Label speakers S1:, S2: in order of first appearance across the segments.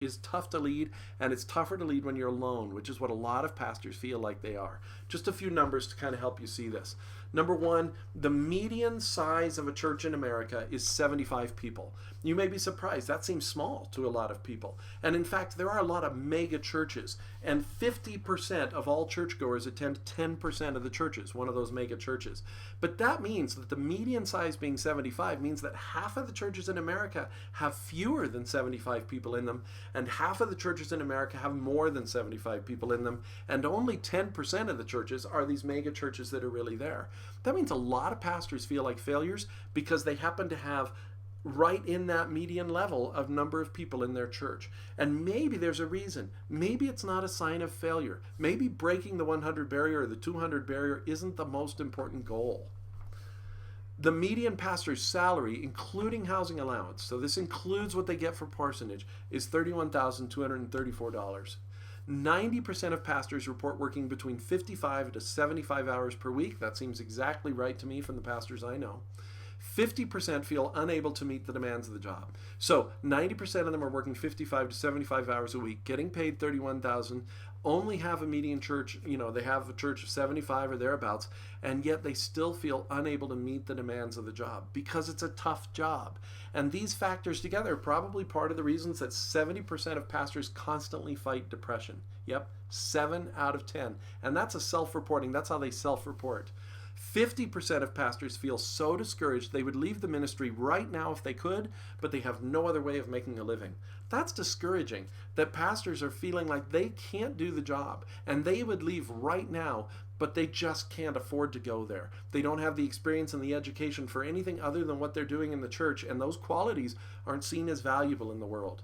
S1: is tough to lead, and it's tougher to lead when you're alone, which is what a lot of pastors feel like they are. Just a few numbers to kind of help you see this. Number one, the median size of a church in America is 75 people. You may be surprised. That seems small to a lot of people. And in fact, there are a lot of mega churches, and 50% of all churchgoers attend 10% of the churches, one of those mega churches. But that means that the median size being 75 means that half of the churches in America have fewer than 75 people in them, and half of the churches in America have more than 75 people in them, and only 10% of the churches are these mega churches that are really there. That means a lot of pastors feel like failures because they happen to have right in that median level of number of people in their church. And maybe there's a reason. Maybe it's not a sign of failure. Maybe breaking the 100 barrier or the 200 barrier isn't the most important goal. The median pastor's salary, including housing allowance, so this includes what they get for parsonage, is $31,234. 90% of pastors report working between 55 to 75 hours per week. That seems exactly right to me from the pastors I know. 50% feel unable to meet the demands of the job. So 90% of them are working 55 to 75 hours a week, getting paid $31,000, only have a median church, they have a church of 75 or thereabouts, and yet they still feel unable to meet the demands of the job because it's a tough job. And these factors together are probably part of the reasons that 70% of pastors constantly fight depression. Yep, 7 out of 10. And that's a self-reporting. That's how they self-report. 50% of pastors feel so discouraged they would leave the ministry right now if they could, but they have no other way of making a living. That's discouraging, that pastors are feeling like they can't do the job, and they would leave right now, but they just can't afford to go there. They don't have the experience and the education for anything other than what they're doing in the church, and those qualities aren't seen as valuable in the world.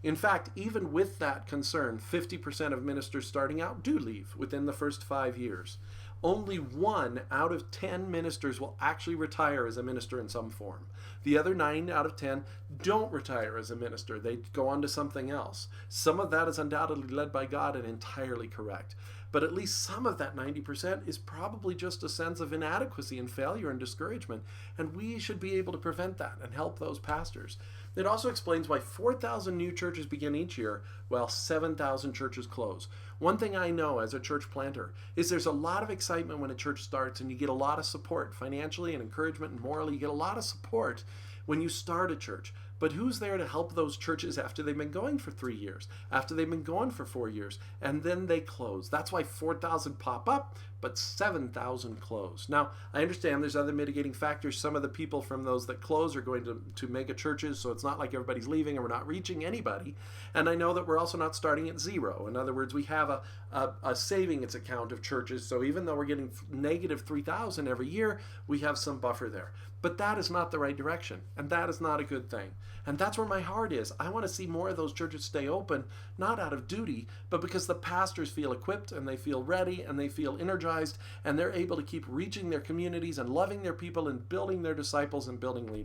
S1: In fact, even with that concern, 50% of ministers starting out do leave within the first 5 years. Only 1 out of 10 ministers will actually retire as a minister in some form. The other 9 out of 10 don't retire as a minister. They go on to something else. Some of that is undoubtedly led by God and entirely correct. But at least some of that 90% is probably just a sense of inadequacy and failure and discouragement. And we should be able to prevent that and help those pastors. It also explains why 4,000 new churches begin each year, while 7,000 churches close. One thing I know as a church planter is there's a lot of excitement when a church starts, and you get a lot of support financially and encouragement and morally. You get a lot of support when you start a church. But who's there to help those churches after they've been going for 3 years, after they've been going for 4 years, and then they close? That's why 4,000 pop up, but 7,000 close. Now, I understand there's other mitigating factors. Some of the people from those that close are going to mega churches, so it's not like everybody's leaving and we're not reaching anybody. And I know that we're also not starting at zero. In other words, we have a savings account of churches, so even though we're getting negative 3,000 every year, we have some buffer there. But that is not the right direction, and that is not a good thing. And that's where my heart is. I want to see more of those churches stay open, not out of duty, but because the pastors feel equipped and they feel ready and they feel energized, and they're able to keep reaching their communities and loving their people and building their disciples and building leaders.